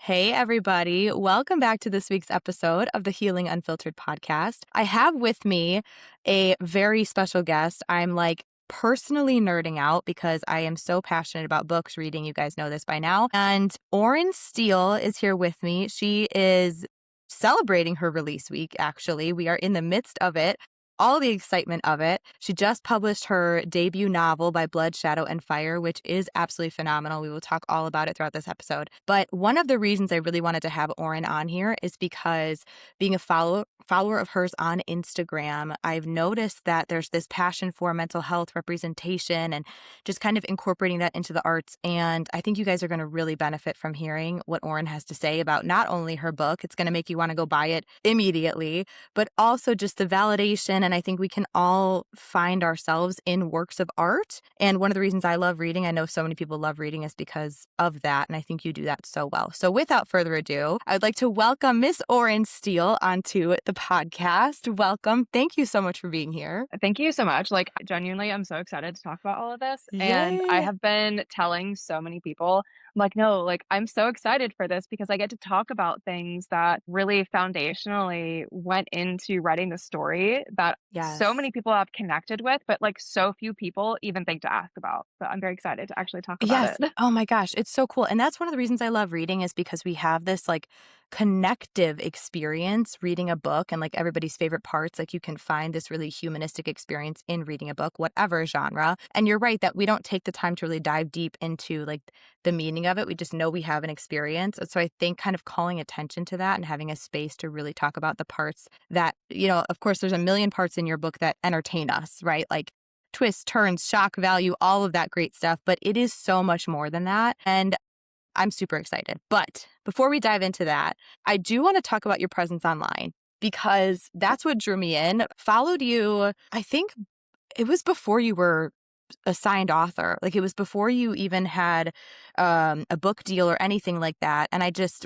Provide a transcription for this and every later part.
Hey, everybody. Welcome back to this week's episode of the Healing Unfiltered podcast. I have with me a very special guest. I'm personally nerding out because I am so passionate about books, reading. You guys know this by now. And Orin Steele is here with me. She is celebrating her release week, actually. We are in the midst of it. All the excitement of it. She just published her debut novel by Blood, Shadow, and Fire, which is absolutely phenomenal. We will talk all about it throughout this episode. But one of the reasons I really wanted to have Orin on here is because being a follower of hers on Instagram, I've noticed that there's this passion for mental health representation and just kind of incorporating that into the arts. And I think you guys are going to really benefit from hearing what Orin has to say about not only her book, it's going to make you want to go buy it immediately, but also just the validation. And I think we can all find ourselves in works of art. And one of the reasons I love reading, I know so many people love reading, is because of that. And I think you do that so well. So without further ado, I would like to welcome Miss Orin Steele onto the podcast. Welcome. Thank you so much for being here. Thank you so much. Genuinely, I'm so excited to talk about all of this. And I Yay. have been telling so many people, no, I'm so excited for this because I get to talk about things that really foundationally went into writing the story that so Yes. many people have connected with, but so few people even think to ask about. So I'm very excited to actually talk about Yes. it. Oh my gosh. It's so cool. And that's one of the reasons I love reading is because we have this connective experience reading a book and everybody's favorite parts. You can find this really humanistic experience in reading a book, whatever genre. And you're right that we don't take the time to really dive deep into the meaning of it. We just know we have an experience. And so I think kind of calling attention to that and having a space to really talk about the parts that, of course, there's a million parts in your book that entertain us, right? Twists, turns, shock value, all of that great stuff. But it is so much more than that. And I'm super excited. But before we dive into that, I do want to talk about your presence online because that's what drew me in. Followed you, I think it was before you were a signed author. It was before you even had a book deal or anything like that. And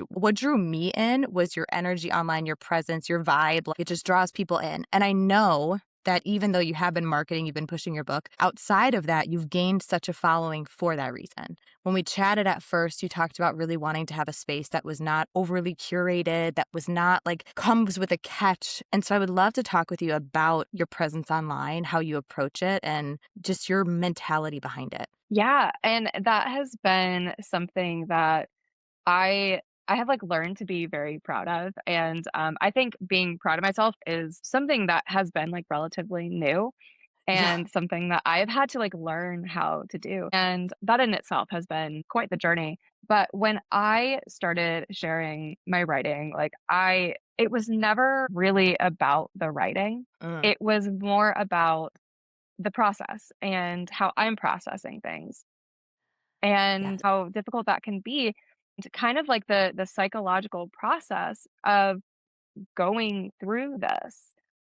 what drew me in was your energy online, your presence, your vibe. It just draws people in. And I know that even though you have been marketing, you've been pushing your book, outside of that, you've gained such a following for that reason. When we chatted at first, you talked about really wanting to have a space that was not overly curated, that was not comes with a catch. And so I would love to talk with you about your presence online, how you approach it, and just your mentality behind it. Yeah. And that has been something that I have learned to be very proud of, and I think being proud of myself is something that has been relatively new Yeah. and something that I've had to learn how to do, and that in itself has been quite the journey. But when I started sharing my writing, it was never really about the writing. Mm, It was more about the process and how I'm processing things and yes, how difficult that can be to kind of the psychological process of going through this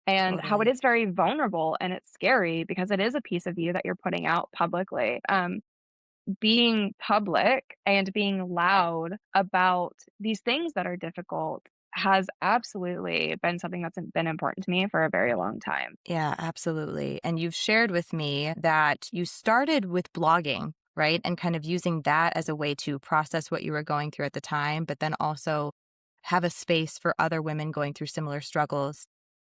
and how it totally. is very vulnerable and it's scary because it is a piece of you that you're putting out publicly. Being public and being loud about these things that are difficult has absolutely been something that's been important to me for a very long time. Yeah, absolutely. And you've shared with me that you started with blogging, right? And kind of using that as a way to process what you were going through at the time, but then also have a space for other women going through similar struggles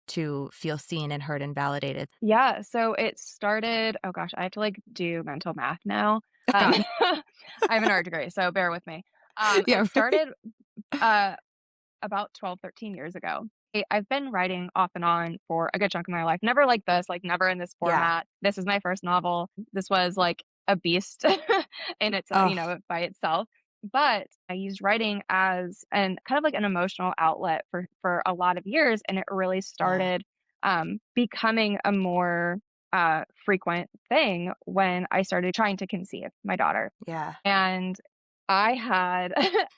to feel seen and heard and validated. Yeah, so it started, oh gosh, I have to do mental math now. Okay. I have an art degree, so bear with me. Yeah. It started uh about 12, 13 years ago. I've been writing off and on for a good chunk of my life. Never like this, never in this Yeah. format. This is my first novel. This was a beast in its, Oh, by itself. But I used writing as an kind of an emotional outlet for a lot of years, and it really yeah. started becoming a more frequent thing when I started trying to conceive my daughter. Yeah. And I had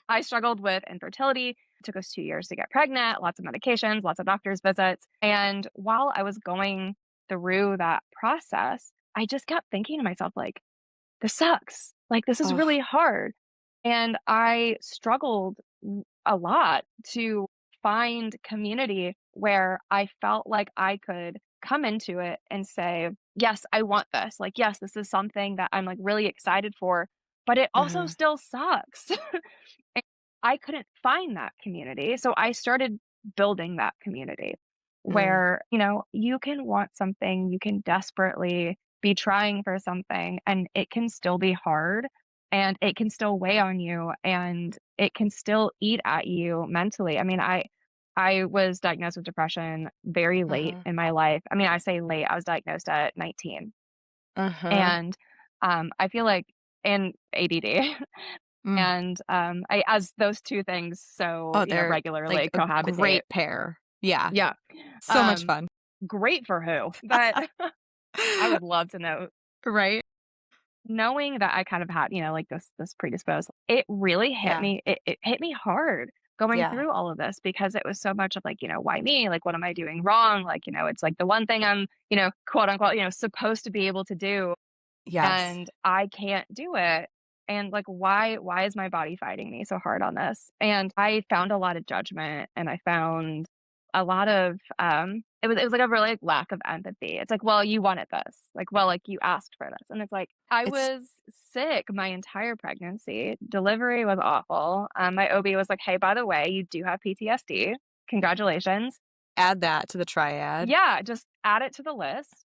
I struggled with infertility. It took us 2 years to get pregnant, lots of medications, lots of doctor's visits, and while I was going through that process, I just kept thinking to myself, "This sucks. This is Oh, really hard." And I struggled a lot to find community where I felt like I could come into it and say, "Yes, I want this." "Yes, this is something that I'm really excited for, but it also mhm. still sucks." I couldn't find that community, so I started building that community Mm, where, you can want something, you can desperately be trying for something, and it can still be hard, and it can still weigh on you, and it can still eat at you mentally. I mean, I was diagnosed with depression very late uh-huh, in my life. I mean, I say late, I was diagnosed at 19. uh-huh. And, I feel like and ADD. Mm. And, I as those 2 things Oh, they're like regularly a cohabitate. great pair. Yeah. Yeah. So much Um, fun. Great for who? But I would love to know. Right? Knowing that I kind of had, like this predisposed, it really hit Yeah. me. It hit me hard going Yeah. through all of this because it was so much of like, why me? Like, what am I doing wrong? Like, it's like the one thing I'm, quote unquote, supposed to be able to do, Yes. and I can't do it. And like, why is my body fighting me so hard on this? And I found a lot of judgment, and I found a lot of it was like a really lack of empathy. It's like, well, you wanted this. Like, well, like you asked for this. And it's like I It's was sick my entire pregnancy. Delivery was awful. My OB was like, "Hey, by the way, you do have PTSD. Congratulations." add that to the triad. Yeah, just add it to the list.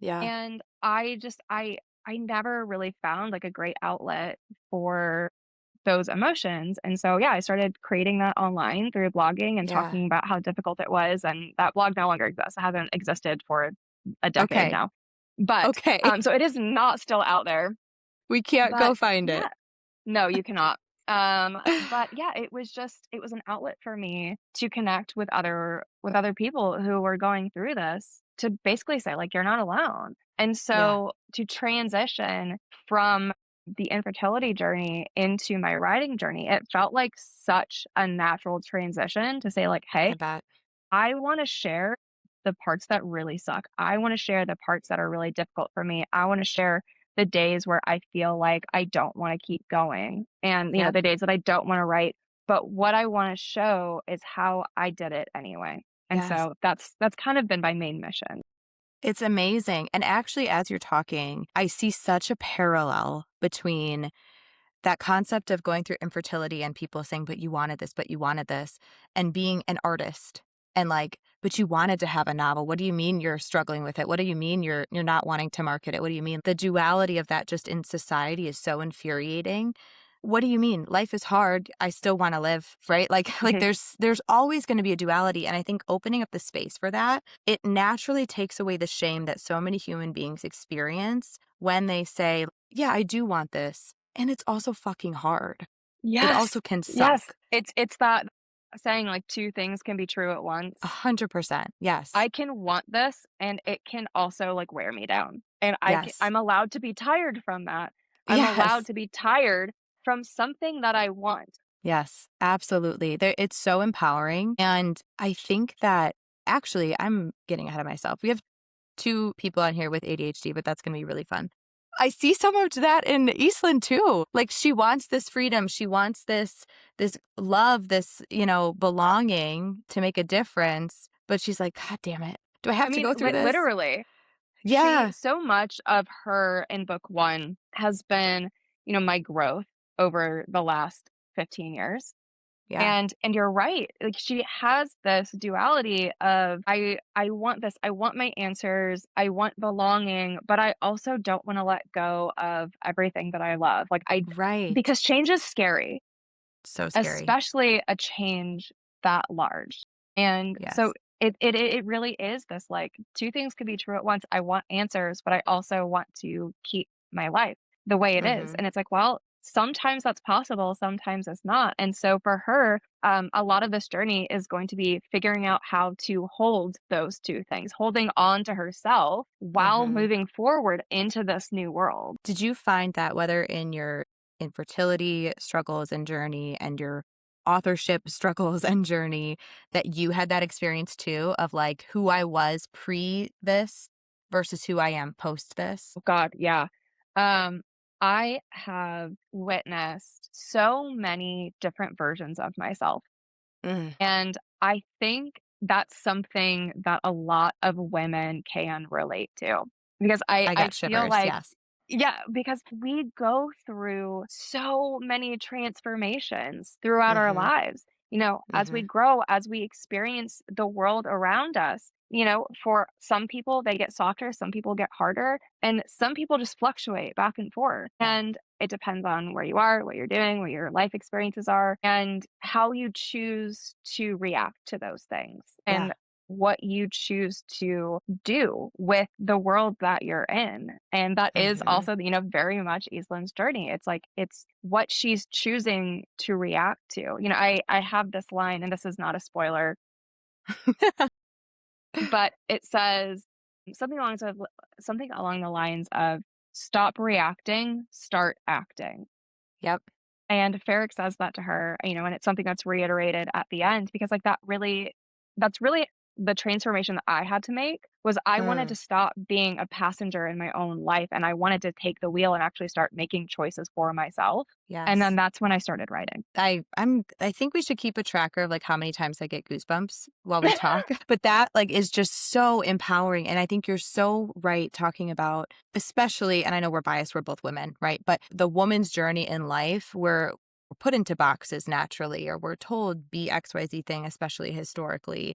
Yeah. And I never really found, like, a great outlet for those emotions, and so, yeah, I started creating that online through blogging and Yeah. talking about how difficult it was, and that blog no longer exists. It hasn't existed for a decade Okay. now. But, Okay. so it is not still out there, We can't go but find it. yeah. No, you cannot. But yeah, it was an outlet for me to connect with other people who were going through this to basically say like you're not alone. And Yeah. so to transition from the infertility journey into my writing journey, it felt like such a natural transition to say like, I "Hey, bet. I wanna share the parts that really suck. I wanna share the parts that are really difficult for me. I wanna share the days where I feel like I don't wanna keep going and, Yep. the days that I don't wanna write, but what I wanna show is how I did it anyway. And Yes. so that's kind of been my main mission. It's amazing. And actually, as you're talking, I see such a parallel between that concept of going through infertility and people saying, but you wanted this, and being an artist and like, but you wanted to have a novel. What do you mean you're struggling with it? What do you mean you're not wanting to market it? What do you mean? The duality of that just in society is so infuriating. What do you mean? Life is hard. I still want to live, right? Like like Mhm. there's always going to be a duality. And I think opening up the space for that, it naturally takes away the shame that so many human beings experience when they say, yeah, I do want this. And it's also fucking hard. It Yes. also can Yes. suck. It's that saying like 2 things can be true at once. 100%. Yes. I can want this, and it can also, like, wear me down, and Yes. I'm allowed to be tired from that. I'm allowed Yes. to be tired from something that I want. Yes. Absolutely. It's so empowering. And I think that actually, I'm getting ahead of myself. We have two people on here with ADHD, but that's going to be really fun. I see some of that in Eastland too. Like she wants this freedom. She wants this love, this, belonging to make a difference. But she's like, God damn it. Do I I have to mean, go through this? literally, she Yeah. so much of her in book 1 has been, my growth over the last 15 years. Yeah. And you're right. Like she has this duality of I want this. I want my answers. I want belonging, but I also don't want to let go of everything that I love. Like I Right. because change is scary, So scary. especially a change that large. And so Yes. it really is this like two things could be true at once. I want answers, but I also want to keep my life the way it is. Mhm. And it's like, well, sometimes that's possible, sometimes it's not. And so for her, a lot of this journey is going to be figuring out how to hold those two things, holding on to herself while Mhm. moving forward into this new world. Did you find that whether in your infertility struggles and journey and your authorship struggles and journey that you had that experience too of like who I was pre this versus who I am post this? Oh God, yeah. Um, I have witnessed so many different versions of myself. Mm, And I think that's something that a lot of women can relate to because I I got feel shivers. like Yes. Yeah, because we go through so many transformations throughout our Mhm, lives. As we mhm. grow, as we experience the world around us, for some people, they get softer, some people get harder, and some people just fluctuate back and forth. Yeah, And it depends on where you are, what you're doing, what your life experiences are, and how you choose to react to those things. yeah. And what you choose to do with the world that you're in. And that is Mhm. also, very much Eastland's journey. It's like it's what she's choosing to react to. I have this line, and this is not a spoiler, but it says something something along the lines of stop reacting, start acting. Yep. And Ferrick says that to her, and it's something that's reiterated at the end because like that's really the transformation that I had to make was I wanted Mm, to stop being a passenger in my own life and I wanted to take the wheel and actually start making choices for myself. And then yes. that's when I started writing. I think we should keep a tracker of, like, how many times I get goosebumps while we talk, but that, like, is just so empowering, and I think you're so right talking about especially and I know we're biased, we're both women, right? But the woman's journey in life, we're put into boxes naturally, or we're told, "Be XYZ thing," especially historically,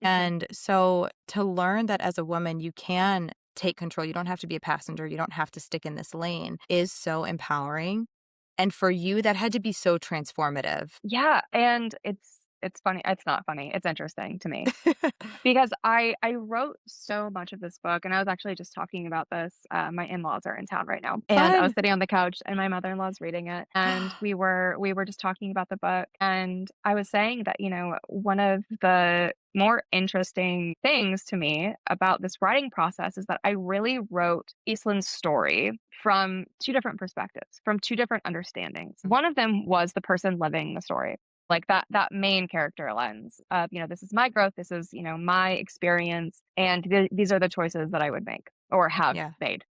Mhm. and so to learn that as a woman, you can take control, you don't have to be a passenger, you don't have to stick in this lane is so empowering. And for you, that had to be so transformative. Yeah, and it's funny. It's not funny. It's interesting to me. Because I wrote so much of this book, and I was actually just talking about this, my in-laws are in town right now, and I was Fun. sitting on the couch, and my mother-in-law's reading it, and we were just talking about the book, and I was saying that, one of the more interesting things to me about this writing process is that I really wrote Eastland's story from 2 different perspectives, from 2 different understandings. Mm, One of them was the person living the story, like that main character lens of this is my growth, this is my experience, and these are the choices that I would make or have yeah, made,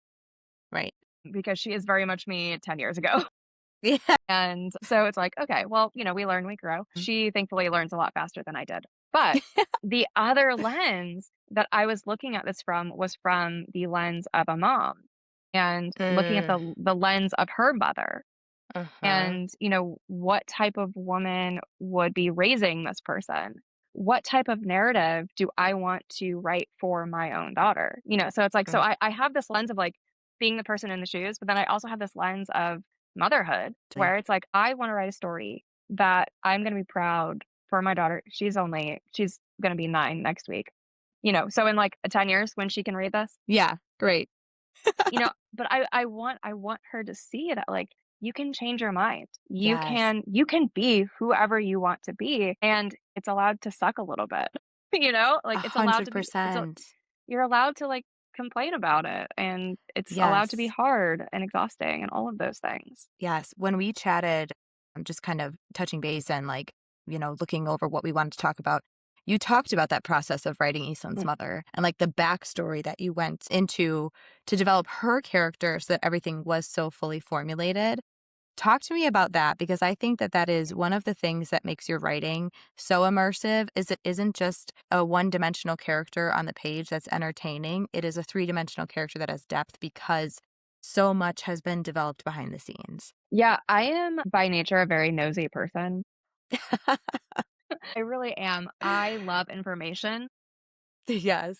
right. because she is very much me 10 years ago. Yeah. And so it's like, okay, well, we learn, we grow. She thankfully learns a lot faster than I did, but the other lens that I was looking at this from was from the lens of a mom and looking at Mm, the lens of her mother. uh-huh. And, what type of woman would be raising this person? What type of narrative do I want to write for my own daughter? So it's like, so Mm, I have this lens of like being the person in the shoes, but then I also have this lens of motherhood yeah. where it's like, I want to write a story that I'm going to be proud for my daughter. She's going to be 9 next week. So in like 10 years when she can read this, Yeah, great. but I want her to see that, like, you can change your mind. You Yes, can you can be whoever you want to be, and it's allowed to suck a little bit, Like, it's allowed to be it's 100%. you're allowed to, like, complain about it, and it's allowed to be Yes, hard and exhausting and all of those things. yes. When we chatted, I'm just kind of touching base and, like, looking over what we wanted to talk about. You talked about that process of writing Eastland's Mm. mother and, like, the backstory that you went into to develop her character so that everything was so fully formulated. Talk to me about that because I think that that is one of the things that makes your writing so immersive is it isn't just a one-dimensional character on the page that's entertaining. It is a three-dimensional character that has depth because so much has been developed behind the scenes. Yeah, I am by nature a very nosy person. I really am. I love information, Yes.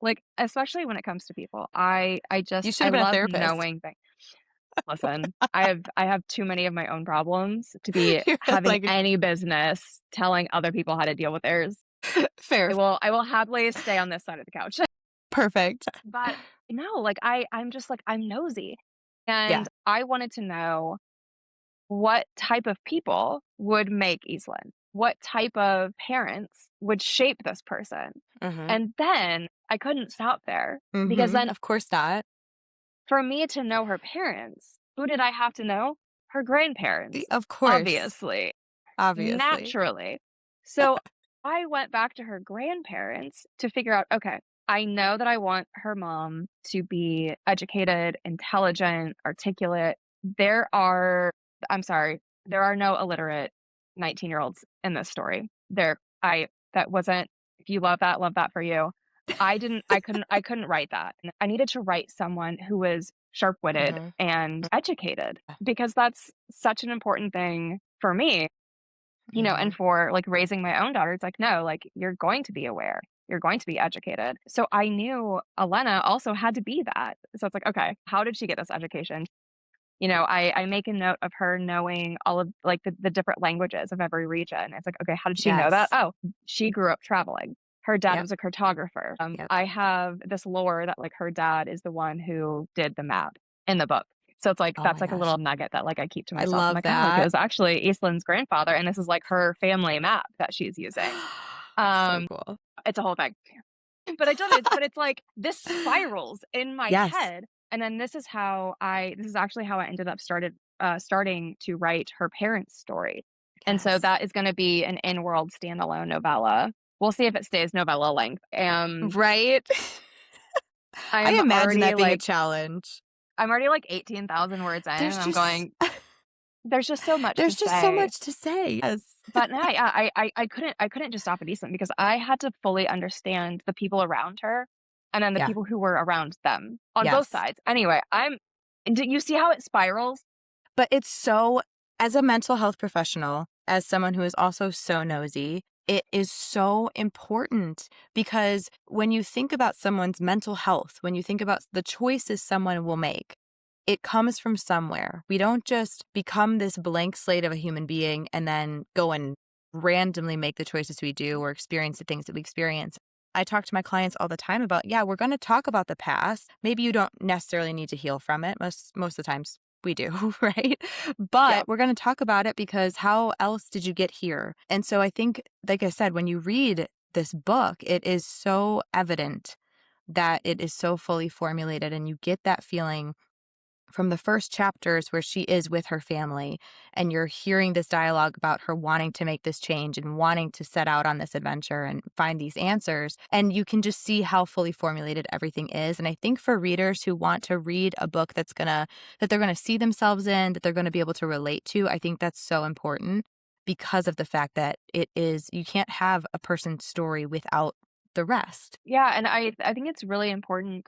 like, especially when it comes to people. I You just should I have been a love therapist. knowing things. Listen, I have too many of my own problems to be You're having like, any business telling other people how to deal with theirs. fair. I will happily stay on this side of the couch. Perfect. But no, like I'm just like I'm nosy. Yeah. And I wanted to know what type of people would make Eastland. What type of parents would shape this person? Mhm. And then I couldn't stop there because Mhm. then Of course not. for me to know her parents, who did I have to know? Her grandparents, Of course. obviously, Obviously. naturally. So I went back to her grandparents to figure out, okay, I know that I want her mom to be educated, intelligent, articulate. I'm sorry, there are no illiterate 19-year-olds in this story. That wasn't, if you love that for you. I couldn't write that. And I needed to write someone who was sharp-witted Mhm. and educated because that's such an important thing for me, and Mhm. for, like, raising my own daughter. It's like, no, like, you're going to be aware. You're going to be educated. So I knew Elena also had to be that. So it's like, okay, how did she get this education? I make a note of her knowing all of, like, the different languages of every region. It's like, okay, how did she know that? Yes. Oh, she grew up traveling. Her dad Yep. was a cartographer. Yep. I have this lore that, like, her dad is the one who did the map in the book. So it's like Oh that's my like a gosh. little nugget that, like, I keep to I myself. I'm love like, oh, like, it that. was actually Eastland's grandfather, and this is like her family map that she's using. So Um, cool. it's a whole thing. But I don't know, it's like this spirals in my Yes. head, and then this is actually how I ended up starting to write her parents' story, and so Yes. that is gonna be an in-world standalone novella. We'll see if it stays novella length. Right? I I am imagine already, that being a like challenge. 18,000 words in, There's and I'm just going, "There's just so much to there's just so say." much to say. Yes. But no, yeah, I couldn't just stop at Eastland because I had to fully understand the people around her, and then the Yeah. people who were around them on both Yes. sides. Anyway, do you see how it spirals? But it's so as a mental health professional, as someone who is also so nosy, it is so important because when you think about someone's mental health, when you think about the choices someone will make, it comes from somewhere. We don't just become this blank slate of a human being and then go and randomly make the choices we do or experience the things that we experience. I talk to my clients all the time about, yeah, we're going to talk about the past. Maybe you don't necessarily need to heal from it. Most of the times we do, right? Yeah. But we're going to talk about it because how else did you get here? And so I think, like I said, when you read this book, it is so evident that it is so fully formulated, and you get that feeling from the first chapters where she is with her family and you're hearing this dialogue about her wanting to make this change and wanting to set out on this adventure and find these answers, and you can just see how fully formulated everything is. And I think for readers who want to read a book that they're going to see themselves in, that they're going to be able to relate to, I think that's so important because of the fact that it is you can't have a person's story without the rest. Yeah, and I think it's really important,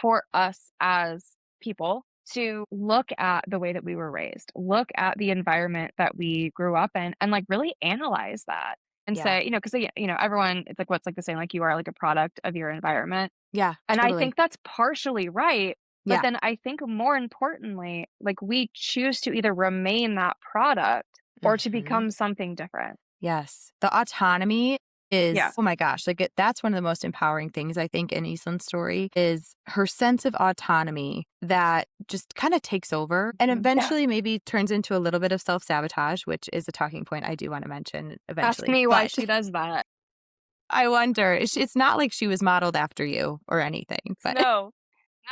for us as people to look at the way that we were raised, look at the environment that we grew up in, and, like, really analyze that and Yeah. say, because, everyone, it's like, what's, like, the saying, like, you are, like, a product of your environment. Yeah, And I totally. think that's partially right, but Yeah. then I think more importantly, like, we choose to either remain that product or to Mhm. become something different. Yes. The autonomy Yeah. is oh my gosh, like, that's one of the most empowering things I think in Eastland's story is her sense of autonomy that just kinda takes over and Mhm. Yeah. eventually maybe turns into a little bit of self-sabotage, which is a talking point I do wanna mention Ask eventually. me why But she does that. I wonder, it's not like she was modeled after you or anything, but No.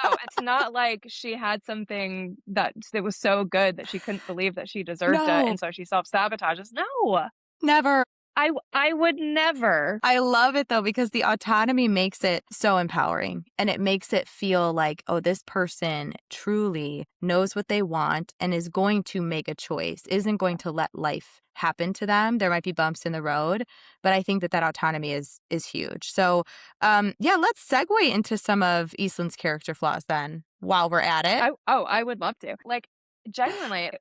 No, it's not like she had something that was so good that she couldn't believe that she deserved it, no, and so she self-sabotages. No. never. I would never. I love it though because the autonomy makes it so empowering and it makes it feel like, oh, this person truly knows what they want and is going to make a choice, isn't going to let life happen to them. There might be bumps in the road, but I think that autonomy is huge. So, yeah, let's segue into some of Eastland's character flaws then while we're at it. I would love to. Like, genuinely,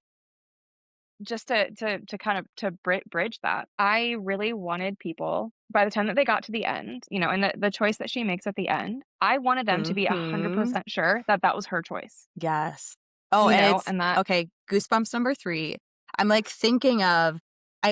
just to kind of to bridge that, I really wanted people by the time that they got to the end, and the choice that she makes at the end, I wanted them to be Mhm. 100% sure that that was her choice, Yes. Oh, and it's and that okay, goosebumps number 3. I'm, like, thinking of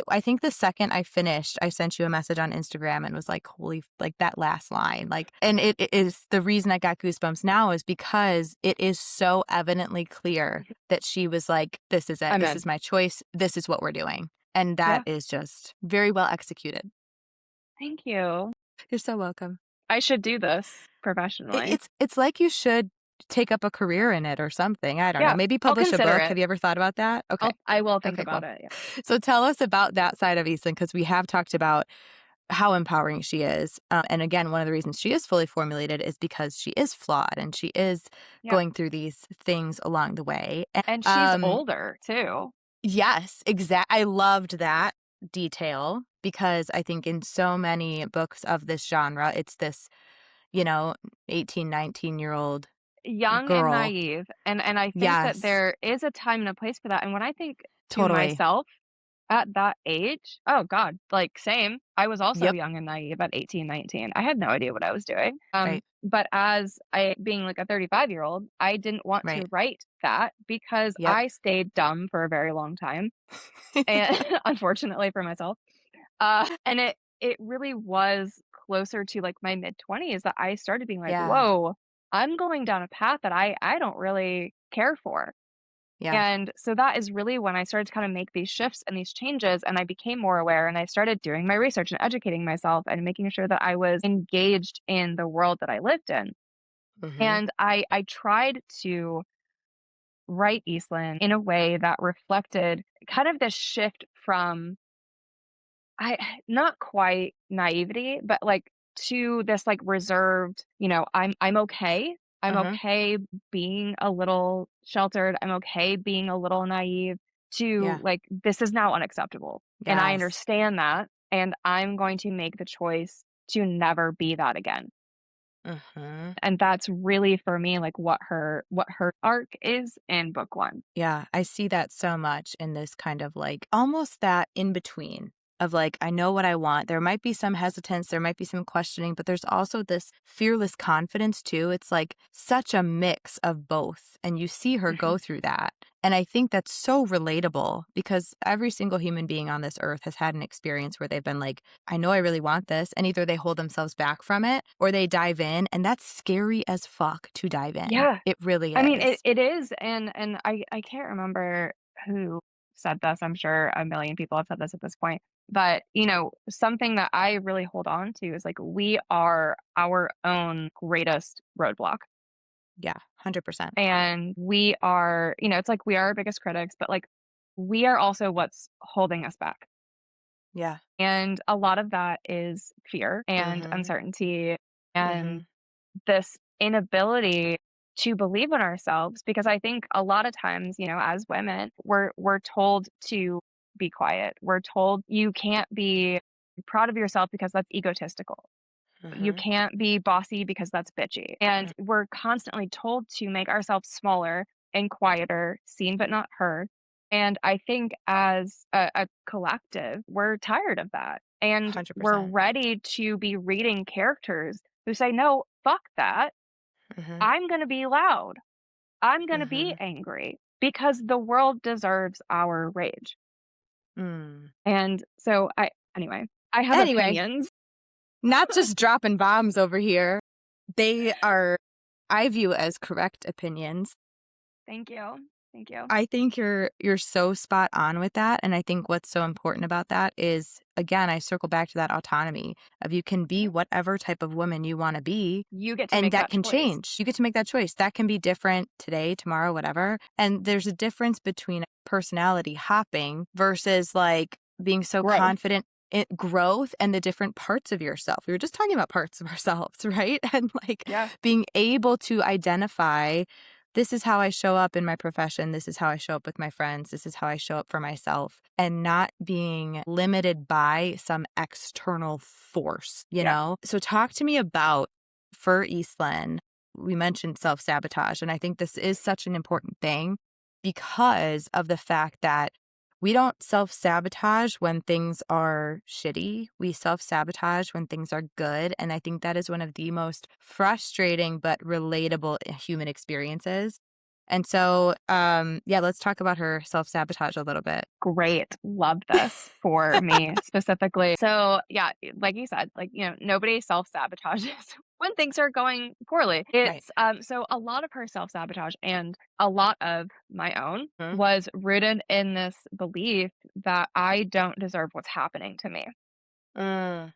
I think the second I finished, I sent you a message on Instagram and was like, "Holy" like, that last line, like and it is the reason I got goosebumps now is because it is so evidently clear that she was like, "This is it. I'm This in. is my choice. This is what we're doing." And that Yeah. is just very well executed. Thank you. You're so welcome. I should do this professionally. It's like you should take up a career in it or something, I don't know, Yeah, maybe I'll publish a consider book, have it. you ever thought about that? Okay. I will think Okay, about cool. it, yeah. So tell us about that side of Eastland because we have talked about how empowering she is, and again, one of the reasons she is fully formulated is because she is flawed and she is Yeah, going through these things along the way, and she's older too. yes, exact I loved that. detail because I think in so many books of this genre, it's this, you know, 18, 19-year-old Young and girl. naive, and I think that Yes, there is a time and a place for that, and when I think to totally. myself at that age, oh god, like, same. I was also Yep, young and naive at 18, 19. I had no idea what I was doing. right, But as I being, like, a 35-year-old, I didn't want right. to write that because Yep. I stayed dumb for a very long time, and unfortunately for myself. And it really was closer to, like, my mid-20s that I started being like, Yeah, "Whoa, I'm going down a path that I don't really care for." yeah. And so that is really when I started to kind of make these shifts and these changes, and I became more aware, and I started doing my research and educating myself and making sure that I was engaged in the world that I lived in. Mhm, And I tried to write Eastland in a way that reflected kind of this shift from I not quite naivety, but, like, to this, like, reserved, I'm okay. I'm uh-huh, okay being a little sheltered. I'm okay being a little naive to, yeah, like, this is now unacceptable, and I yes. understand that, and I'm going to make the choice to never be that again. Mhm. And that's really for me, like, what her arc is in book 1. Yeah, I see that so much in this kind of like almost that in between of like, I know what I want. There might be some hesitance, there might be some questioning, but there's also this fearless confidence too. It's like such a mix of both. And you see her go through that. And I think that's so relatable because every single human being on this earth has had an experience where they've been like, I know I really want this. And either they hold themselves back from it or they dive in. And that's scary as fuck to dive in. Yeah. It really I mean, it is. it is, and I can't remember who said this, I'm sure a million people have said this at this point, but, something that I really hold on to is, like, we are our own greatest roadblock, Yeah, 100%. and we are it's like we are our biggest critics, but, like, we are also what's holding us back, Yeah. and a lot of that is fear and Mhm. uncertainty and Mhm. this inability to believe in ourselves because I think a lot of times, as women, we're told to be quiet. We're told you can't be proud of yourself because that's egotistical. You Mhm. can't be bossy because that's bitchy. And Mm. we're constantly told to make ourselves smaller and quieter, seen but not heard. And I think as a collective, we're tired of that. And we're 100%. ready to be reading characters who say, no, fuck that. Mhm. I'm going to be loud. I'm going to be Mhm. angry because the world deserves our rage. Mm. And so anyway, I have Anyway, opinions. not just dropping bombs over here. They are I view as correct opinions. Thank you. Thank you. I think you're so spot on with that, and I think what's so important about that is, again, I circle back to that autonomy of you can be Yep. whatever type of woman you wanna be, You get to and make that that can choice. change. You get to make that choice. That can be different today, tomorrow, whatever, and there's a difference between personality hopping versus, like, being so Growth. confident in growth and the different parts of yourself. We were just talking about parts of ourselves, right? And, like, Yeah. being able to identify this is how I show up in my profession. This is how I show up with my friends. This is how I show up for myself and not being limited by some external force, you Yeah. know? So, talk to me about for Eastland. We mentioned self sabotage, and I think this is such an important thing because of the fact that we don't self sabotage when things are shitty. We self sabotage when things are good. And I think that is one of the most frustrating but relatable human experiences. And so, yeah, let's talk about her self sabotage a little bit. Great. Love this for me specifically. So, yeah, like you said, like, nobody self-sabotages when things are going poorly. Right. So a lot of her self-sabotage and a lot of my own Mhm. was rooted in this belief that I don't deserve what's happening to me. Mm,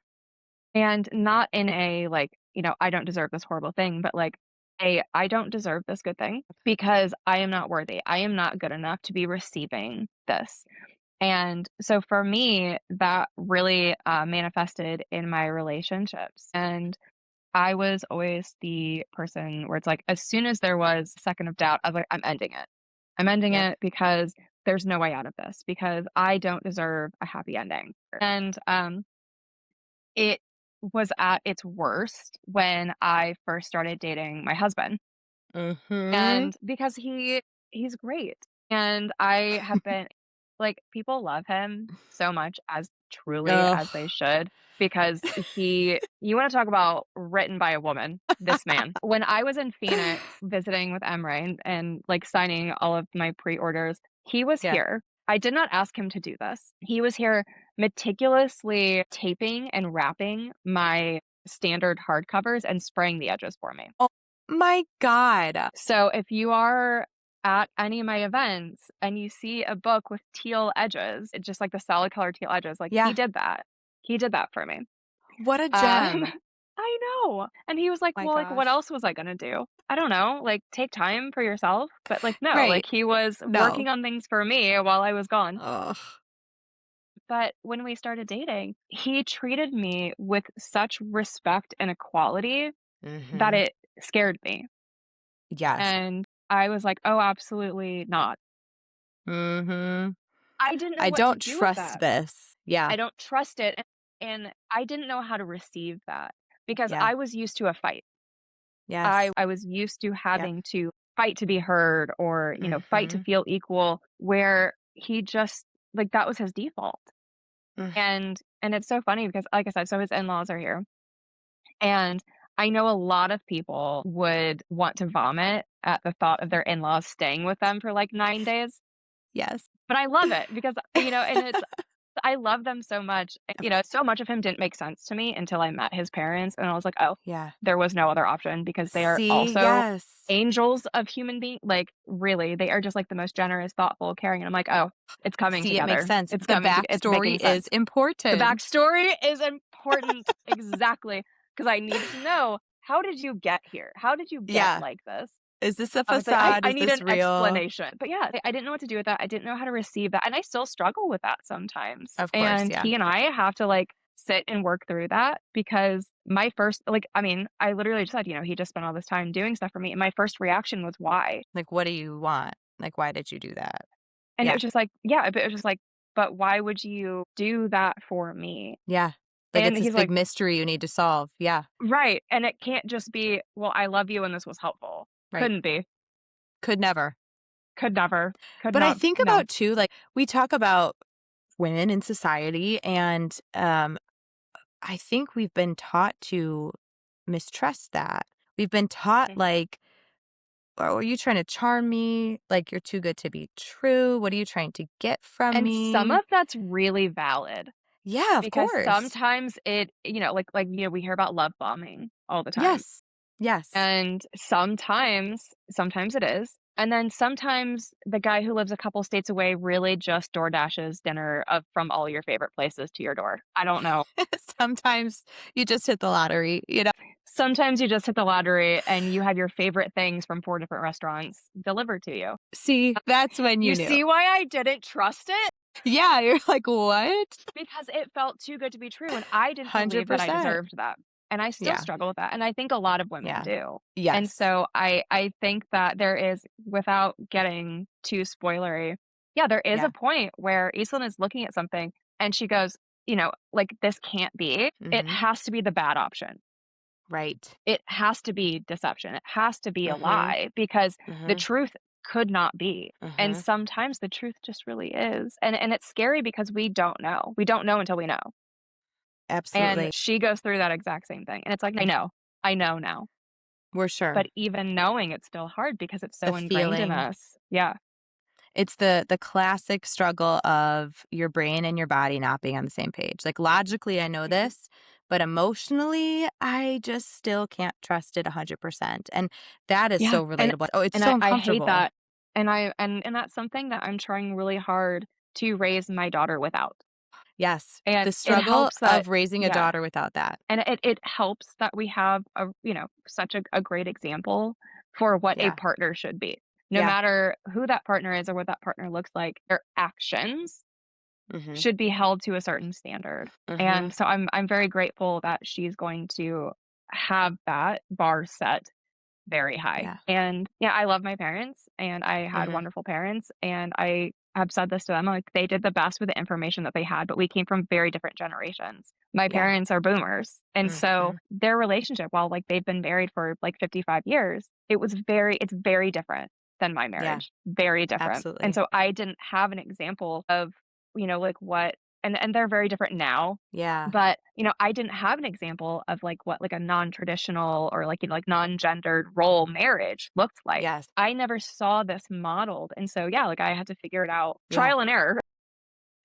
And not in a like, I don't deserve this horrible thing, but like I don't deserve this good thing because I am not worthy. I am not good enough to be receiving this. And so for me, that really manifested in my relationships. And I was always the person where it's like, as soon as there was a second of doubt, I was like, I'm ending it. I'm ending yep. it because there's no way out of this because I don't deserve a happy ending. And it was at its worst when I first started dating my husband. Mhm. And because he's great. And I have been like, people love him so much as truly as Ugh. they should because you wanna talk about written by a woman, this man. When I was in Phoenix visiting with Emre and, like, signing all of my pre-orders, he was Yeah. here. I did not ask him to do this. He was here meticulously taping and wrapping my standard hardcovers and spraying the edges for me. Oh my god. So if you are at any of my events and you see a book with teal edges, just like the solid color teal edges, like he Yeah. did that. He did that for me. What a Um, gem. I know. And he was like, My "Well, like what gosh. else was I gonna do? I don't know, like take time for yourself." But like no, like Right. he was No. working on things for me while I was gone. Ugh. But when we started dating, he treated me with such respect and equality that Mhm. it scared me. Yes. And I was like, "Oh, absolutely not." Mhm. I didn't know I what to don't do with trust that. this. Yeah. I don't trust it, and I didn't know how to receive that because Yeah. I was used to a fight. I Yes. I was used to Yep. having to fight to be heard or, fight to Mhm. feel equal, where he just like, that was his default. Mm. And it's so funny because, like I said, so his in-laws are here, and I know a lot of people would want to vomit at the thought of their in-laws staying with them for, like, 9 days, Yes. but I love it because, and it's I love them so much. Of So much of him didn't make sense to me until I met his parents, and I was like, "Oh, Yeah. there was no other option," because they are See? also Yes. angels of human being like, really, they are just, like, the most generous, thoughtful, caring, and I'm like, "Oh, it's coming See, it makes together. sense. It's The coming to it's backstory making is sense." The important. backstory is important. Exactly, because I needed to know, "How did you get here? How did you get Yeah. like this?" Is this a It's like, I facade? I Is need this an real? explanation. But yeah, I didn't know what to do with that. I didn't know how to receive that, and I still struggle with that sometimes. Of course, And yeah. he and I have to, like, sit and work through that because my first I mean, I literally just said, he just spent all this time doing stuff for me, and my first reaction was, "Why?" Like, what do you want? Like, why did you do that? And it Yeah. was just like, yeah, but it was just like, "But why would you do that for me?" Yeah. Like, And it's this he's big like, mystery you need to solve. Yeah. "Right, and it can't just be, 'Well, I love you and this was helpful.'" Right. Couldn't be. Could never. Could never. Could But I not. think No. about too, like, we talk about women in society, and I think we've been taught to mistrust that. We've been taught, Mhm. like, "Oh, are you trying to charm me? Like, you're too good to be true. What are you trying to get from And some me?" of that's really valid. Yeah, of Because course. sometimes we hear about love bombing all the time, Yes. Yes. and sometimes it is, and then sometimes the guy who lives a couple states away really just door dashes dinner of from all your favorite places to your door. I don't know. Sometimes you just hit the lottery, you know? Sometimes you just hit the lottery and you have your favorite things from 4 different restaurants delivered to you. See, that's when You you knew. see why I didn't trust it? Yeah, you're like, "What?" Because it felt too good to be true, and I didn't believe that I 100%. deserved that, and I still Yeah. struggle with that, and I think a lot of women Yeah. do. And Yes. so I think that there is, without getting too spoilery, yeah, there is a Yeah. point where Aislinn is looking at something and she goes, like, "This can't be. It Mhm. has to be the bad option. Right. It has to be deception. It has to be a Mhm. lie because the Mhm. truth could not be." And Mhm. sometimes the truth just really is. And it's scary because we don't know. We don't know until we know. And Absolutely. she goes through that exact same thing, and it's like, I know. I know now. We're But sure. even knowing, it's still hard because it's The so ingrained in feeling. us. Yeah. It's the classic struggle of your brain and your body not being on the same page. Like, logically, I know Mhm. this, but emotionally, I just still can't trust it 100%, and that is Yeah, so and relatable. Oh, it's and so I hate uncomfortable. that, and that's something that I'm trying really hard to raise my daughter without, Yes. and The it struggle helps that of raising a yeah, daughter without that. and it helps that we have such a great example for what a Yeah. partner should be. No Yeah. matter who that partner is or what that partner looks like, their actions Mhm. should be held to a certain standard. Mhm. And so I'm very grateful that she's going to have that bar set very high. Yeah. And yeah, I love my parents and I had Mhm. wonderful parents and I I've said this to them, like, they did the best with the information that they had, but we came from very different generations. My Yeah. parents are boomers, and so Mhm. their relationship, while, like, they've been married for, like, 55 years, it's very different than my Yeah, marriage, very different, and absolutely. so I didn't have an example of, like, what and they're very different now, Yeah. but, I didn't have an example of, like, what, like, a non-traditional or, like, like, non-gendered role marriage looked like. Yes. I never saw this modeled, and so, yeah, like, I had to figure it out. Yeah. Trial and error.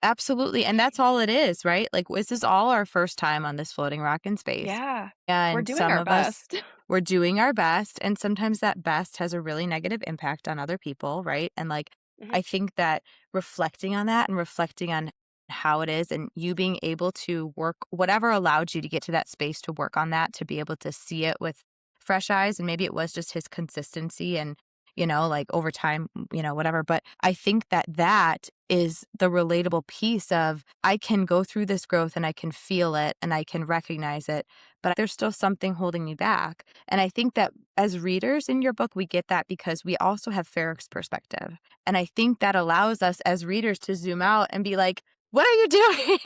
Absolutely, and that's all it is, right? Like, this is all our first time on this floating rock in space, Yeah. We're and doing some our of us, best. we're doing our best, and sometimes that best has a really negative impact on other people, right? And, like, Mhm. I think that reflecting on that and reflecting on how it is and you being able to work whatever allowed you to get to that space to work on that, to be able to see it with fresh eyes, and maybe it was just his consistency and, like, over time, whatever, but I think that that is the relatable piece of I can go through this growth and I can feel it and I can recognize it, but there's still something holding me back. And I think that as readers in your book, we get that because we also have Ferrick's perspective. And I think that allows us as readers to zoom out and be like, what are you doing?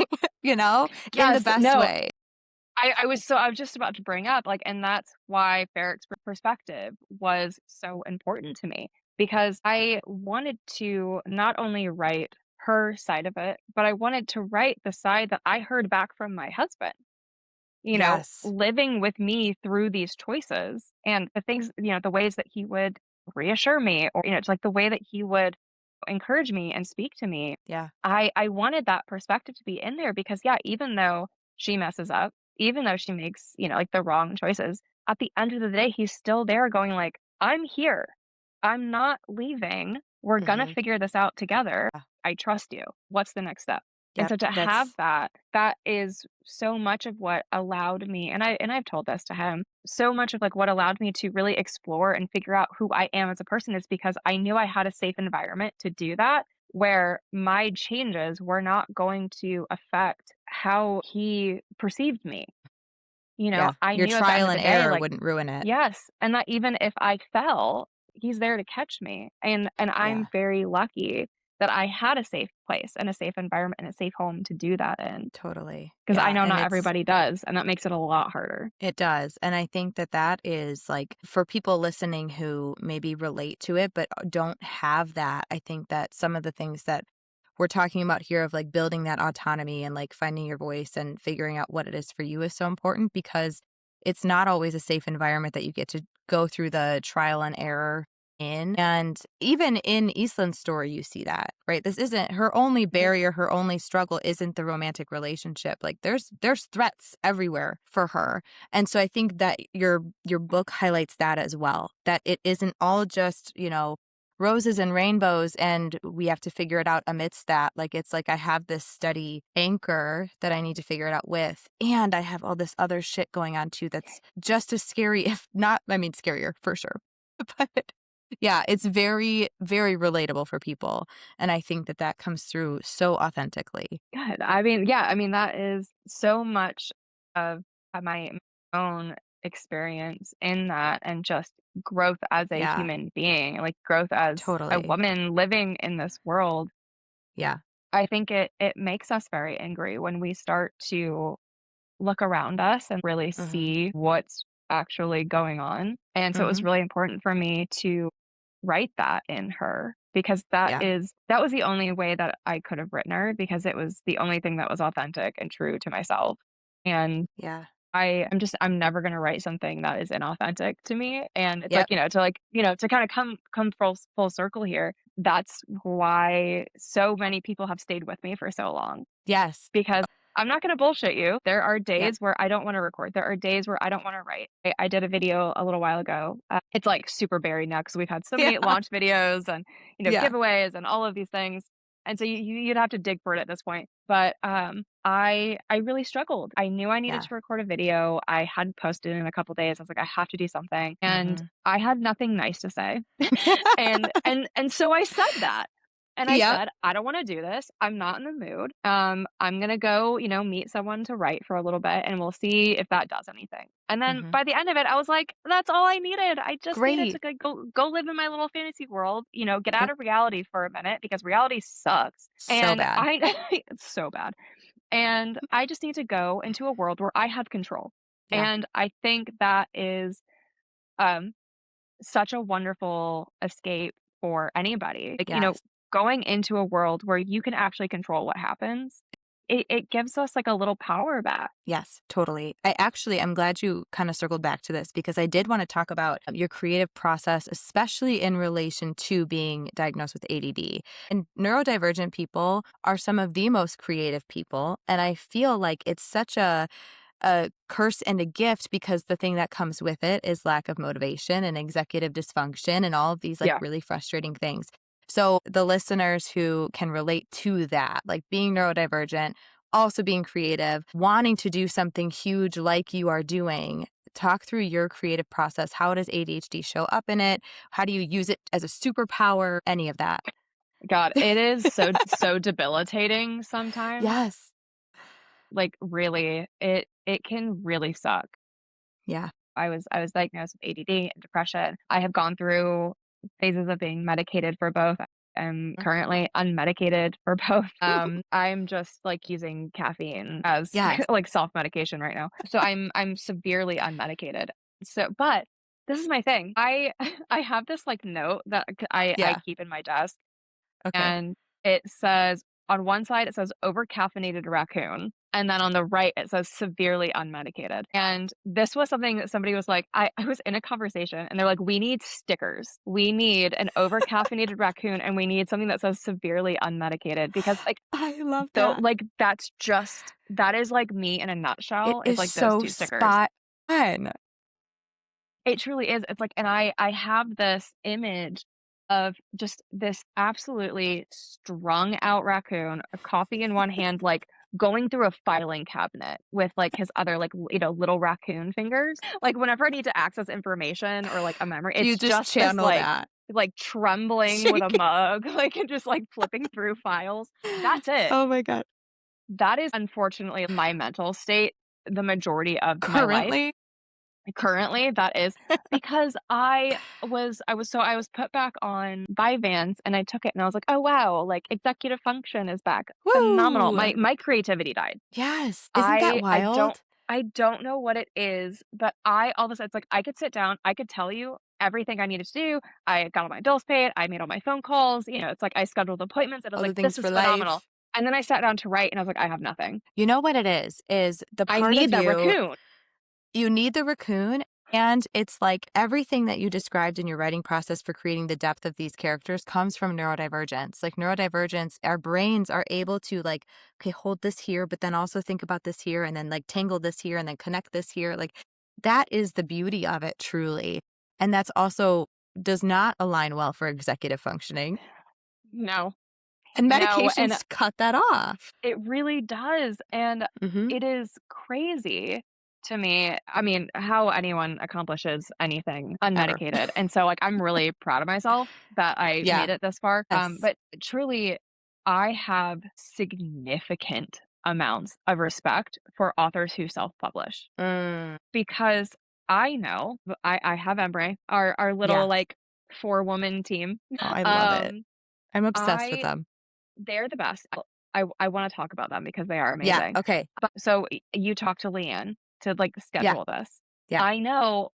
In the Yes, best no, way. I was just about to bring up, like, and that's why Ferrick's perspective was so important to me because I wanted to not only write her side of it, but I wanted to write the side that I heard back from my husband, Yes. living with me through these choices and the things, the ways that he would reassure me or, it's like the way that he would encourage me and speak to me. Yeah. I wanted that perspective to be in there because, yeah, even though she messes up, even though she makes, like the wrong choices, at the end of the day, he's still there going like, I'm here. I'm not leaving. We're gonna Hmm. figure this out together. Yeah. I trust you. What's the next step? And Yep. so to have That's, that, that is so much of what allowed me, and I've told this to him, so much of like what allowed me to really explore and figure out who I am as a person is because I knew I had a safe environment to do that where my changes were not going to affect how he perceived me. yeah. I Your knew at the end trial of the and day, error like, wouldn't ruin it. yes, and that even if I fell, he's there to catch me. And I'm Yeah. very lucky that I had a safe place and a safe environment and a safe home to do that in. Totally. Because I Yeah. know And not it's, everybody does, and that makes it a lot harder. it does, and I think that that is, like, for people listening who maybe relate to it, but don't have that, I think that some of the things that we're talking about here of, like, building that autonomy and, like, finding your voice and figuring out what it is for you is so important because it's not always a safe environment that you get to go through the trial and error in, and even in Eastland's story, you see that, right? This isn't her only Mhm. barrier, her only struggle isn't the romantic relationship, like, there's threats everywhere for her, and so I think that your book highlights that as well, that it isn't all just, roses and rainbows, and we have to figure it out amidst that, like, it's like I have this steady anchor that I need to figure it out with, and I have all this other shit going on too that's just as scary, if not I mean, scarier for sure. But yeah, it's very, very relatable for people, and I think that that comes through so authentically. Good. I mean, yeah, I mean, that is so much of my own experience in that and just growth as a Yeah, human being, like growth as a totally. woman living in this world. Yeah. I think it makes us very angry when we start to look around us and really Mhm. see what's actually going on. And so it was Mhm. really important for me to write that in her because Yeah. that was the only way that I could have written her because it was the only thing that was authentic and true to myself. And Yeah. I'm never gonna write something that is inauthentic to me. And it's like, Yep. to kind of come full circle here. That's why so many people have stayed with me for so long Yes. because I'm not gonna bullshit you. There are Yep. days where I don't wanna record. There are days where I don't wanna write. I did a video a little while ago. It's, like, super buried now because 'cause we've had so Yeah. many launch videos and, Yeah. giveaways and all of these things, and so you'd have to dig for it at this point, but, I really struggled. I knew I needed Yeah. to record a video. I hadn't posted in a couple days. I was like, "I have to do something," and Mhm. I had nothing nice to say, and so I said that. And I Yep. said, "I don't wanna do this. I'm not in the mood. I'm gonna go, meet someone to write for a little bit, and we'll see if that does anything." And then Mhm. by the end of it, I was like, "That's all I needed. I just needed to Great. go live in my little fantasy world, get out Yep. of reality for a minute because reality sucks." So And bad. I it's so bad. And I just need to go into a world where I have control. Yeah. And I think that is, um such a wonderful escape for anybody. Like, Yes. going into a world where you can actually control what happens, it gives us like a little power back. Yes, totally. I'm glad you kind of circled back to this because I did want to talk about your creative process, especially in relation to being diagnosed with ADD. And neurodivergent people are some of the most creative people. And I feel like it's such a curse and a gift because the thing that comes with it is lack of motivation and executive dysfunction and all of these like Yeah. really frustrating things. So the listeners who can relate to that, like being neurodivergent, also being creative, wanting to do something huge like you are doing, talk through your creative process. How does ADHD show up in it? How do you use it as a superpower? Any of that. God, it is so debilitating sometimes. Yes. Like, really, it can really suck. Yeah. I was diagnosed with ADD and depression. I have gone through phases of being medicated for both. I'm currently unmedicated for both. I'm just like using caffeine as Yes. like self-medication right now. So I'm severely unmedicated. So, but this is my thing. I I have this like note that I Yeah. keep in my desk, Okay. and it says, on one side it says over caffeinated raccoon, and then on the right it says severely unmedicated. And this was something that somebody was like, I was in a conversation and they're like, we need stickers, we need an over caffeinated raccoon, and we need something that says severely unmedicated, because like, I love though, that. like, that is like me in a It nutshell, is is like those so two stickers. spot on. It truly is. It's like, and I have this image of just this absolutely strung out raccoon, a coffee in one hand, like going through a filing cabinet with like his other like little raccoon fingers. Like, whenever I need to access information or like a memory, You it's just just this channel that. like trembling with a Shake mug, like, and just like flipping through files. That's it. Oh my god. That is unfortunately my mental state the majority of my life. Currently? Currently, that is because I was put back on Vyvanse, and I took it and I was like, "Oh, wow, like, executive function is back. Phenomenal." Woo! My creativity died. Yes. Isn't that I I don't wild? I don't know what it is, but all of a sudden, it's like I could sit down, I could tell you everything I needed to do. I got all my bills paid, I made all my phone calls, it's like I scheduled appointments, and I was All the like, things "This for is phenomenal." life. And then I sat down to write, and I was like, "I have nothing. You know what it is the I part need of that you raccoon." you need the raccoon, and it's like everything that you described in your writing process for creating the depth of these characters comes from neurodivergence. Like neurodivergence, our brains are able to like, okay, hold this here, but then also think about this here, and then like tangle this here, and then connect this here. Like that is the beauty of it, truly. And that's also does not align well for executive functioning. No. And No, and medications cut that off. it really does, and Mhm. it is crazy to me. I mean, how anyone accomplishes anything Ever. unmedicated, and so, like, I'm really proud of myself that I Yeah. made it this far, Yes. but truly, I have significant amounts of respect for authors who self-publish, Mm. because I know I have Embry, our little, Yeah. like, four-woman team. Oh, I love it. Um, I'm obsessed with I them. they're the best. I wanna talk about them because they are Yeah. amazing. Okay. But so you talked to Leanne to, like, Yeah. schedule this. Yeah. I know,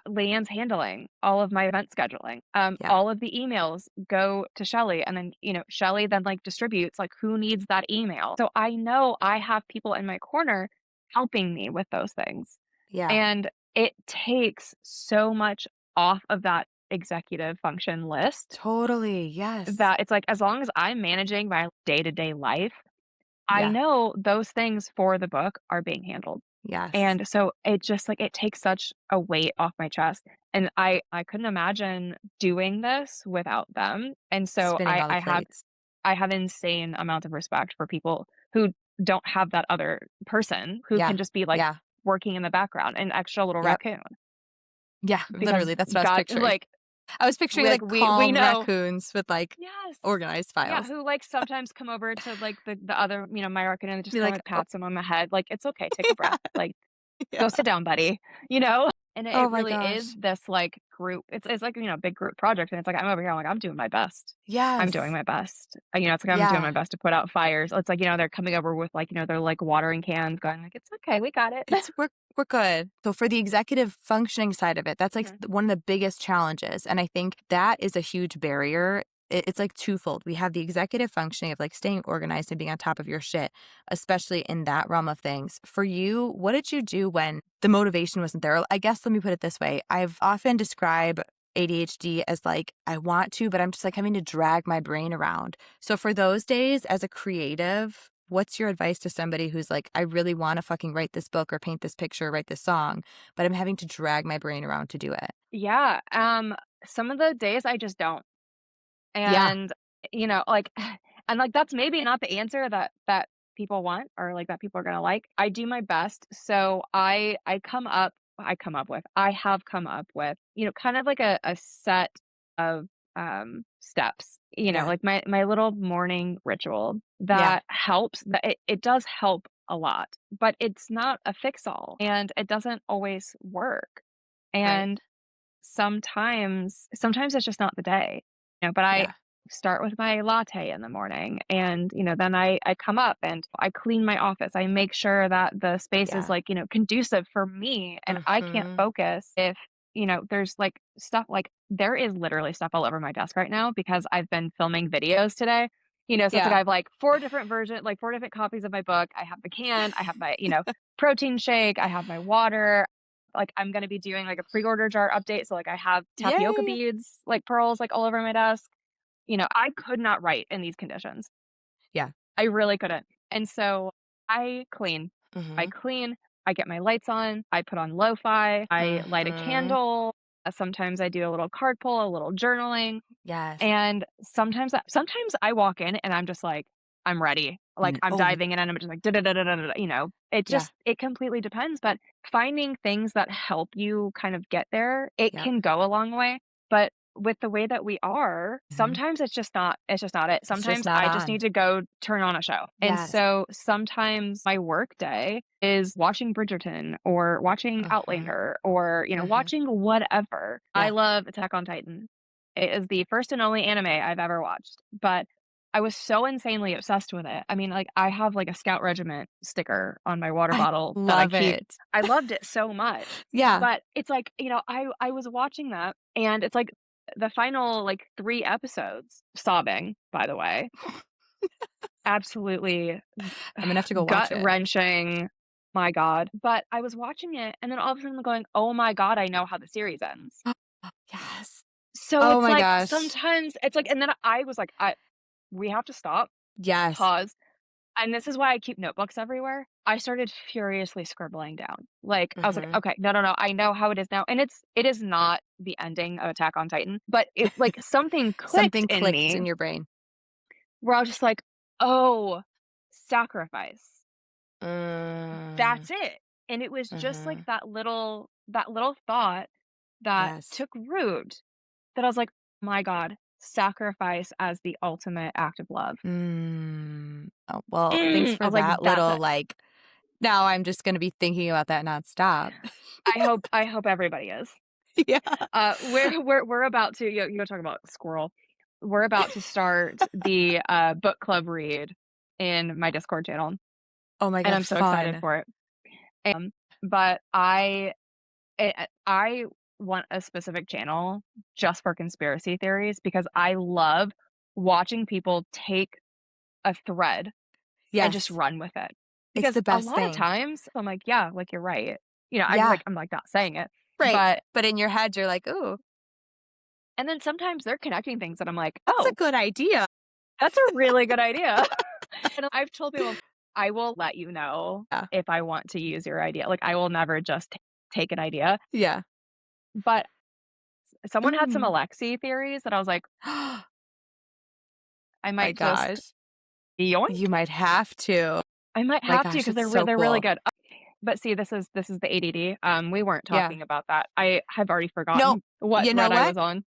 Leanne's handling all of my event scheduling. Yeah. All of the emails go to Shelly, and then, Shelly then, like, distributes, like, who needs that email. So I know I have people in my corner helping me with those things, Yeah. and it takes so much off of that executive function list Totally. Yes. that it's like, as long as I'm managing my day-to-day life, I Yeah. know those things for the book are being handled. Yes. And so it just like it takes such a weight off my chest. And I couldn't imagine doing this without them. And so Spinning I all the I have plates. I have insane amount of respect for people who don't have that other person who Yeah. can just be like Yeah. working in the background, an extra little Yep. raccoon. Yeah. Because Literally. That's what I was God, picturing. like, I was picturing, Like, like, we calm know. raccoons with, like, Yes. organized Yeah, files. who, like, sometimes come over to, like, the other, my raccoon and just Be kinda, like, like, "Oh." pats him on the head, like, "It's okay, take a breath, like, Yeah. go sit down, buddy," you know? And it Oh my really is gosh. this, like, group it's like, a big group project, and it's like, I'm over here, I'm like, "I'm doing my best. I'm doing Yes. my best." It's like I'm doing my Yeah. best to put out fires. It's like, they're coming over with, like, they're, like, watering cans going like, "It's okay, we got it." It's we're good. So for the executive functioning side of it, that's, like, Mhm. one of the biggest challenges, and I think that is a huge barrier. It's, like, twofold. We have the executive functioning of, like, staying organized and being on top of your shit, especially in that realm of things. For you, what did you do when the motivation wasn't there? I guess let me put it this way. I've often described ADHD as, like, I want to, but I'm just, like, having to drag my brain around. So for those days as a creative, what's your advice to somebody who's like, I really want to fucking write this book or paint this picture or write this song, but I'm having to drag my brain around to do it? Yeah, some of the days I just don't. Yeah. And, like and, like, that's maybe not the answer that people want or, like, that people are gonna like. I do my best, so I have come up with, kind of like a set of, steps, Yeah. like my little morning ritual Yeah. that helps that it does help a lot, but it's not a fix all, and it doesn't always work. Right. And sometimes it's just not the day, but I Yeah. start with my latte in the morning and, then I come up and I clean my office. I make sure that the space is Yeah. like, conducive for me and I can't Mhm. focus if, there's like stuff like there is literally stuff all over my desk right now because I've been filming videos today. So it's like Yeah. I have like four different copies of my book. I have the can, I have my, protein shake, I have my water, like, I'm gonna be doing, like, a pre-order jar update, so, like, I have tapioca Yay. beads, like, pearls, like, all over my desk. I could not write in these conditions. Yeah. I really couldn't. And so I clean. I Mhm. clean, I get my lights on, I put on lo-fi, I light a Mhm. candle, sometimes I do a little card pull, a little journaling. Yes. And sometimes I walk in and I'm just like, "I'm ready." Like, I'm Oh, diving in and I'm just like, "Da da da da da da," yeah. it completely depends, but finding things that help you kind of get there, it Yep. can go a long way, but with the way that we are, Mhm. sometimes it's just not it. It's just Sometimes not I just need on. to go turn on a show, and Yes. so sometimes my work day is watching Bridgerton or watching Mhm. Outlander or, Mhm. watching whatever. I Yeah. love Attack on Titan. It is the first and only anime I've ever watched, but I was so insanely obsessed with it. I mean, like, I have, like, a Scout Regiment sticker on my water I bottle that I love keep. it. I loved it so much, Yeah. but it's like, I was watching that, and it's like the final, like, 3 episodes sobbing, by the way. Absolutely I'm gonna have to go watch it. gut-wrenching, my god, but I was watching it, and then all of a sudden I'm going, "Oh my god, I know how the series ends." Yes. So Oh it's my like, gosh. sometimes it's like and then I was like, "We have to stop, Yes. pause," and this is why I keep notebooks everywhere. I started furiously scribbling down. Like, I was like, Mhm. "Okay, no, no, no, I know how it is now," and it is not the ending of Attack on Titan, but it like, something clicked Something in clicked me in your brain. where I was just like, "Oh, sacrifice. Mm. That's it." And it was just like Mhm. that little thought that Yes. took root that I was like, "My god, sacrifice as the ultimate act of love." Mm. Oh, well, thanks I for was like, that "That's little, it." like, now I'm just gonna be thinking about that nonstop. I hope everybody is. Yeah. We're about to you talk about squirrel. We're about to start the, book club read in my Discord channel, Oh my and god, I'm so excited fun. for it. But I want a specific channel just for conspiracy theories because I love watching people take a thread and just Yes. run with it. It's Because the a best lot of thing. times I'm like, "Yeah, like, you're right." Yeah. I'm, like, not saying it, Right. but But in your head, you're like, "Ooh, and then sometimes they're connecting things that I'm like, that's a "Oh, good idea." that's a really good idea." And I've told people, "I will let you know Yeah. if I want to use your idea." Like, I will never just take an idea, Yeah. but someone had some Mm. Alexi theories that I was like, I My might just gosh. yoink. You might have to. I might My have to gosh, because it's so they're really cool. good. But see, this is the ADD. We weren't Yeah. talking about that. I have already No, forgotten what you know thread I what? was on.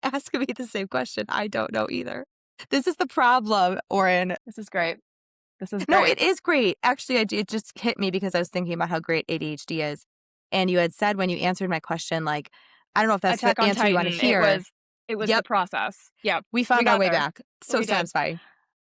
Ask me the same question. I don't know either. This is the problem, Orin. This is great. This is No, great. it is great. Actually, it just hit me because I was thinking about how great ADHD is. And you had said when you answered my question, like, I don't know if that's the Attack on answer you want to Titan, it hear. was the Yep, process. Yep, we we found our got way there. back. So We did. satisfying.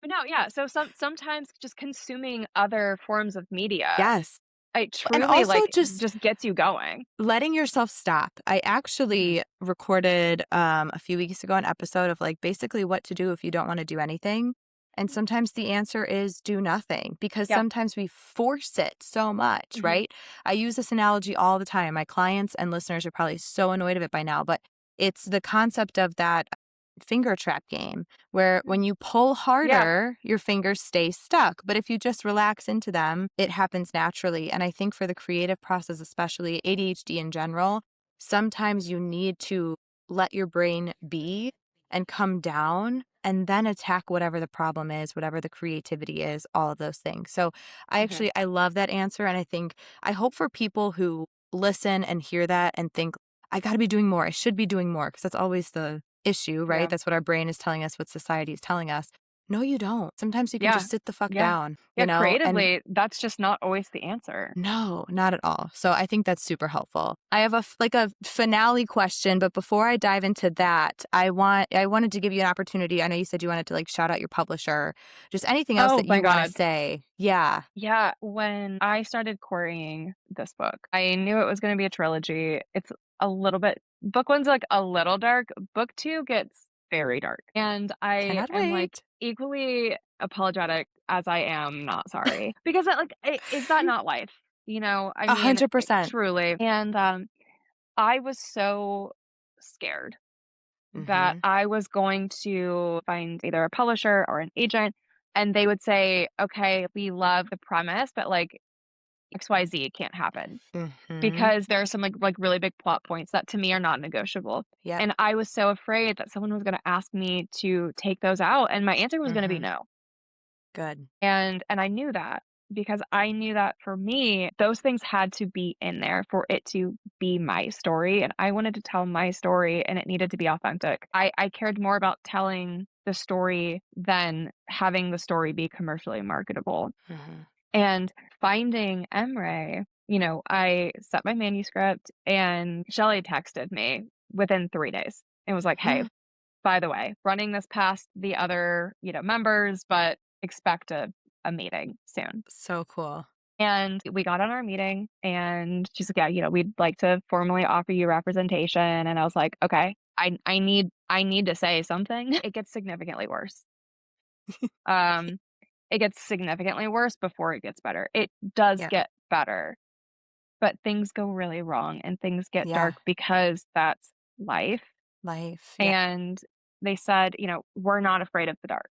But no, yeah, so sometimes just consuming other forms of media, Yes. it And truly, also like, just just gets you going. letting yourself stop. I Mhm. actually recorded a few weeks ago an episode of like basically what to do if you don't want to do anything. And sometimes the answer is do nothing because Yep. sometimes we force it so much, Mhm. right? I use this analogy all the time. My clients and listeners are probably so annoyed of it by now, but it's the concept of that finger trap game where Mm. when you pull Yeah. harder, your fingers stay stuck. But if you just relax into them, it happens naturally. And I think for the creative process, especially ADHD in general, sometimes you need to let your brain be and come down and then attack whatever the problem is, whatever the creativity is, all of those things. So Mhm. I love that answer. And I hope for people who listen and hear that and think, I got to be doing more. I should be doing more because that's always the issue, right? Yeah. That's what our brain is telling us, what society is telling us. No, you don't. Sometimes you can Yeah. just sit the fuck Yeah. down, Yeah, and creatively, that's just not always the answer. no, not at all. So I think that's super helpful. I have like a finale question, but before I dive into that, I wanted to give you an opportunity. I know you said you wanted to like shout out your publisher, just anything else Oh that my you want to god. say. Yeah. Yeah, when I started querying this book, I knew it was gonna be a trilogy. It's a little bit book 1's, like, a little dark, book 2 gets very dark, and I Cannot am, like, wait. equally apologetic as I am not sorry, because I like, is that not life? You know? I A mean, hundred percent. truly, and, I was so scared that Mm-hmm. I was going to find either a publisher or an agent, and they would say, "Okay, we love the premise, but, like, XYZ can't happen," Mm-hmm. because there are some, like, really big plot points that to me are not negotiable, Yep. and I was so afraid that someone was gonna ask me to take those out, and my answer was gonna be Mm-hmm. no, Good. and I knew that because I knew that for me, those things had to be in there for it to be my story, and I wanted to tell my story, and it needed to be authentic. I cared more about telling the story than having the story be commercially marketable. Mm-hmm. And finding Emre, I set my manuscript and Shelly texted me within 3 days and was like, "Hey, by the way, running this past the other, members, but expect a meeting soon." So cool. And we got on our meeting and she's like, "Yeah, we'd like to formally offer you representation." And I was like, "Okay, I need to say something." It gets significantly worse. Um, it gets significantly worse before it gets better. It does Yeah. get better, but things go really wrong and things get Yeah. dark because that's life. Life. Yeah. And they said, "We're not afraid of the dark."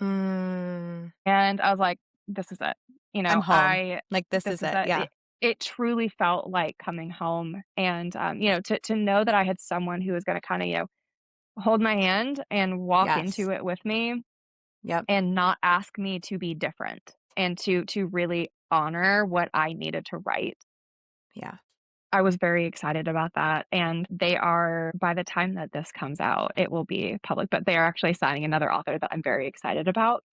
Mm, And I was like, "This is it." I'm home. I Like, this this is is it. it. Yeah. It truly felt like coming home and, to know that I had someone who was gonna kinda, hold my hand and walk Yes. into it with me Yep. and not ask me to be different and to really honor what I needed to write. Yeah. I was very excited about that, and they are by the time that this comes out, it will be public, but they are actually signing another author that I'm very excited about.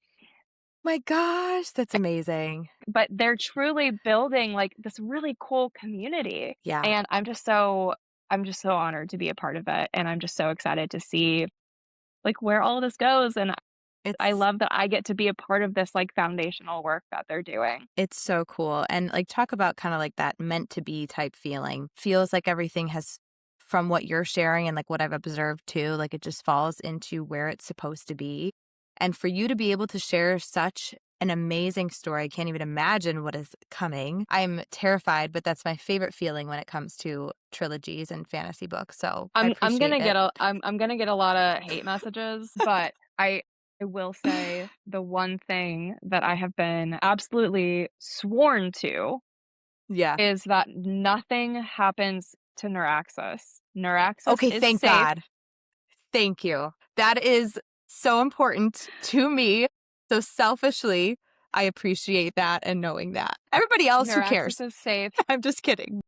My gosh, that's amazing. But they're truly building, like, this really cool community, Yeah. and I'm just so honored to be a part of it, and I'm just so excited to see, like, where all this goes, and I It's love that I get to be a part of this, like, foundational work that they're doing. it's so cool. And like talk about kind of like that meant to be type feeling. Feels like everything has from what you're sharing and like what I've observed too, like it just falls into where it's supposed to be. And for you to be able to share such an amazing story, I can't even imagine what is coming. I'm terrified, but that's my favorite feeling when it comes to trilogies and fantasy books. So I I'm appreciate gonna it. get I'm gonna get a lot of hate messages, but I will say the one thing that I have been absolutely sworn to Yeah. is that nothing happens to Neuraxis. Neuraxis Okay, is thank safe. God. Thank you. That is so important to me. So selfishly, I appreciate that and knowing that. Everybody else, who Neuraxis cares? is safe. I'm just kidding.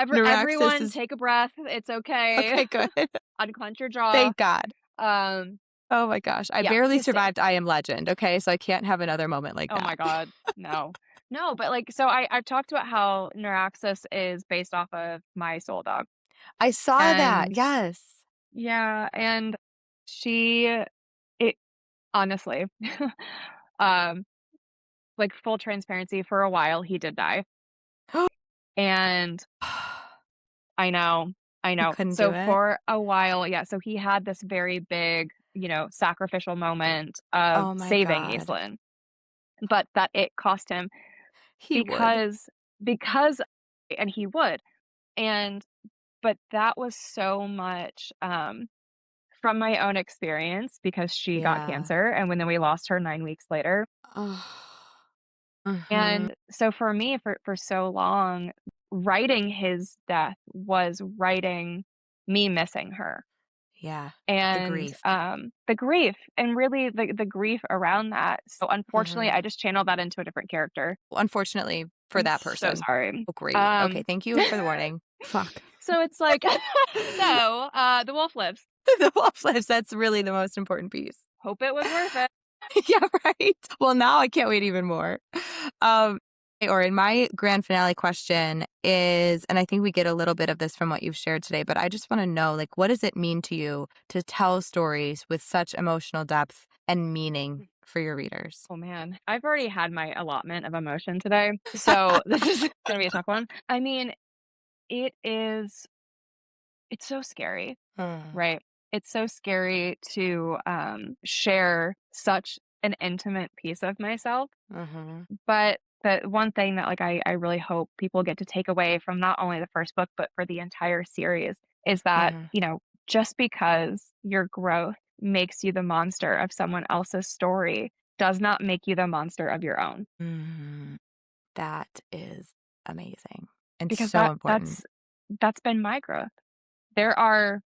Neuraxis Everyone is take a breath. It's okay. okay, good. Unclench your jaw. Thank God. Um, Oh my gosh. I yeah, barely just survived I Am Legend, okay? So I can't have another moment like oh my that. god, no. No, but, like, so I've talked about how Neuraxis is based off of my soul dog, I saw that. and Yes. yeah, and she it honestly, um, like, full transparency, for a while, he did die, and I know, I You know. couldn't do So it? for a while, yeah, so he had this very big, sacrificial moment of Oh my saving god. Aislinn, but that it cost him He would. because because and he would, and but that was so much, from my own experience because she got Yeah. cancer, and when then we lost her 9 weeks later, Oh. Mhm. and so for me, for so long, writing his death was writing me missing her. Yeah. The And, grief. the grief and really the grief around that. So, unfortunately, Mhm. I just channeled that into a different character. Unfortunately for I'm that so person. sorry. Oh, great. Okay, Um, thank you for the warning. Fuck. so it's like the wolf lives. The wolf lives, that's really the most important piece. Hope it was worth it. Yeah, right? Well, now I can't wait even more. Hey, Orin, my grand finale question is, and I think we get a little bit of this from what you've shared today, but I just want to know, like, what does it mean to you to tell stories with such emotional depth and meaning for your readers? Oh, man. I've already had my allotment of emotion today, so this is gonna be a tough one. I mean, it is it's so scary. Mm, Right. It's so scary to, share such an intimate piece of myself, mhm, but the one thing that, like, I really hope people get to take away from not only the first book, but for the entire series is that, mhm, just because your growth makes you the monster of someone else's story does not make you the monster of your own, mhm. That is amazing and because so important. that's been my growth. There are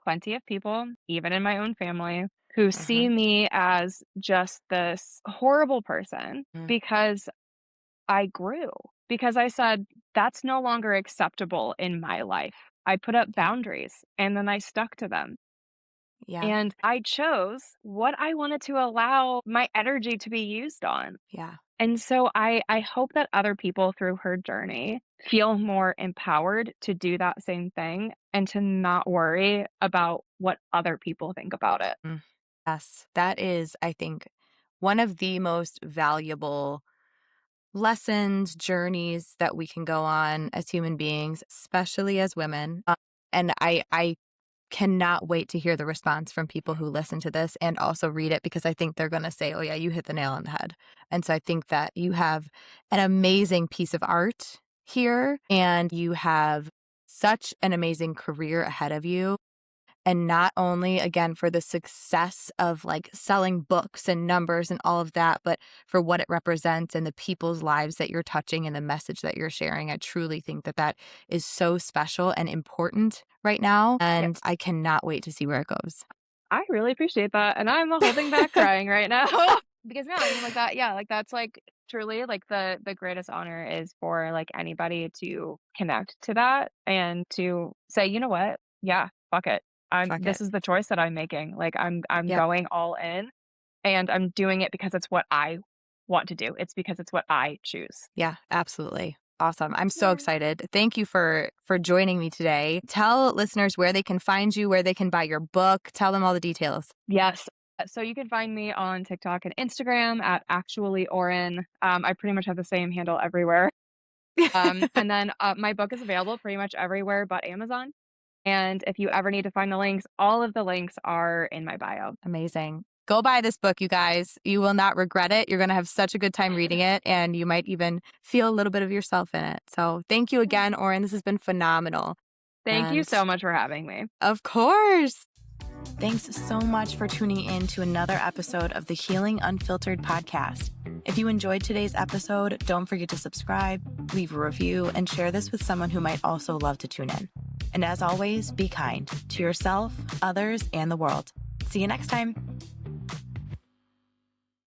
plenty of people, even in my own family, who see Mhm, me as just this horrible person mm, because I grew, because I said, that's no longer acceptable in my life. I put up yeah, boundaries and then I stuck to them. yeah, And I chose what I wanted to allow my energy to be used on. yeah. And so I hope that other people through her journey feel more empowered to do that same thing and to not worry about what other people think about it. Mm. Yes, that is, I think, one of the most valuable lessons, journeys that we can go on as human beings, especially as women. And I cannot wait to hear the response from people who listen to this and also read it because I think they're going to say, oh, yeah, you hit the nail on the head. And so I think that you have an amazing piece of art here and you have such an amazing career ahead of you. And not only, again, for the success of like selling books and numbers and all of that, but for what it represents and the people's lives that you're touching and the message that you're sharing. I truly think that that is so special and important right now. And Yes. I cannot wait to see where it goes. I really appreciate that, and I'm holding back crying right now. Because no, I mean, like, that yeah, like, that's, like, truly, like, the greatest honor is for, like, anybody to connect to that and to say, "You know what? Yeah, fuck it. Fuck This it. is the choice that I'm making. Like, I'm Yep. going all in, and I'm doing it because it's what I want to do. It's because it's what I choose." Yeah, absolutely. Awesome. I'm so Yeah. excited. Thank you for joining me today. Tell listeners where they can find you, where they can buy your book. Tell them all the details. Yes. So you can find me on TikTok and Instagram at actually Orin. I pretty much have the same handle everywhere. And then, my book is available pretty much everywhere but Amazon, and if you ever need to find the links, all of the links are in my bio. Amazing. Go buy this book, you guys. You will not regret it. You're going to have such a good time reading it, and you might even feel a little bit of yourself in it. So, thank you again, Orin. This has been phenomenal. Thank you And so much for having me. of course, thanks so much for tuning in to another episode of the Healing Unfiltered podcast. If you enjoyed today's episode, don't forget to subscribe, leave a review, and share this with someone who might also love to tune in. And as always, be kind to yourself, others, and the world. See you next time.